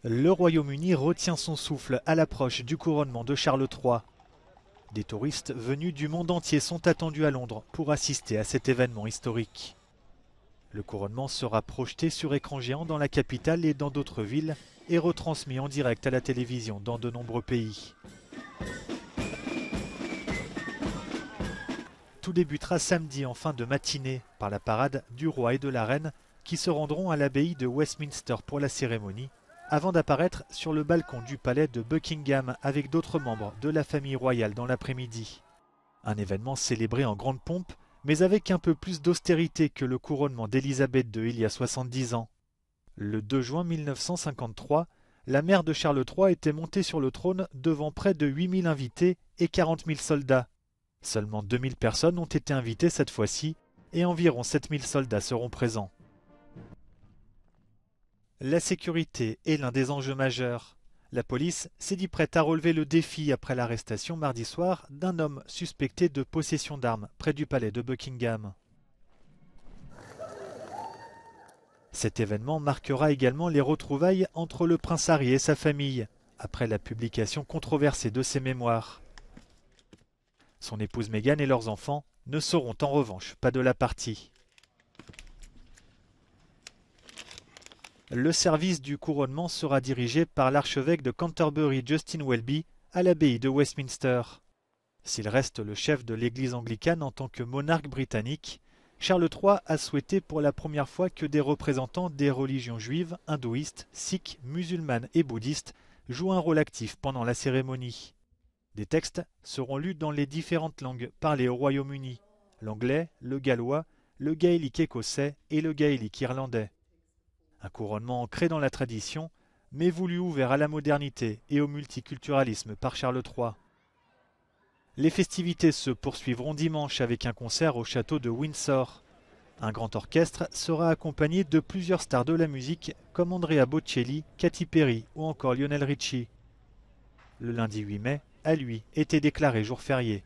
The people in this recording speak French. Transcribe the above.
Le Royaume-Uni retient son souffle à l'approche du couronnement de Charles III. Des touristes venus du monde entier sont attendus à Londres pour assister à cet événement historique. Le couronnement sera projeté sur écran géant dans la capitale et dans d'autres villes et retransmis en direct à la télévision dans de nombreux pays. Tout débutera samedi en fin de matinée par la parade du roi et de la reine qui se rendront à l'abbaye de Westminster pour la cérémonie, avant d'apparaître sur le balcon du palais de Buckingham avec d'autres membres de la famille royale dans l'après-midi. Un événement célébré en grande pompe, mais avec un peu plus d'austérité que le couronnement d'Élisabeth II il y a 70 ans. Le 2 juin 1953, la mère de Charles III était montée sur le trône devant près de 8000 invités et 40 000 soldats. Seulement 2000 personnes ont été invitées cette fois-ci et environ 7000 soldats seront présents. La sécurité est l'un des enjeux majeurs. La police s'est dit prête à relever le défi après l'arrestation mardi soir d'un homme suspecté de possession d'armes près du palais de Buckingham. Cet événement marquera également les retrouvailles entre le prince Harry et sa famille, après la publication controversée de ses mémoires. Son épouse Meghan et leurs enfants ne seront en revanche pas de la partie. Le service du couronnement sera dirigé par l'archevêque de Canterbury Justin Welby à l'abbaye de Westminster. S'il reste le chef de l'église anglicane en tant que monarque britannique, Charles III a souhaité pour la première fois que des représentants des religions juives, hindouistes, sikhs, musulmanes et bouddhistes jouent un rôle actif pendant la cérémonie. Des textes seront lus dans les différentes langues parlées au Royaume-Uni, l'anglais, le gallois, le gaélique écossais et le gaélique irlandais. Un couronnement ancré dans la tradition, mais voulu ouvert à la modernité et au multiculturalisme par Charles III. Les festivités se poursuivront dimanche avec un concert au château de Windsor. Un grand orchestre sera accompagné de plusieurs stars de la musique comme Andrea Bocelli, Katy Perry ou encore Lionel Richie. Le lundi 8 mai, à lui, était déclaré jour férié.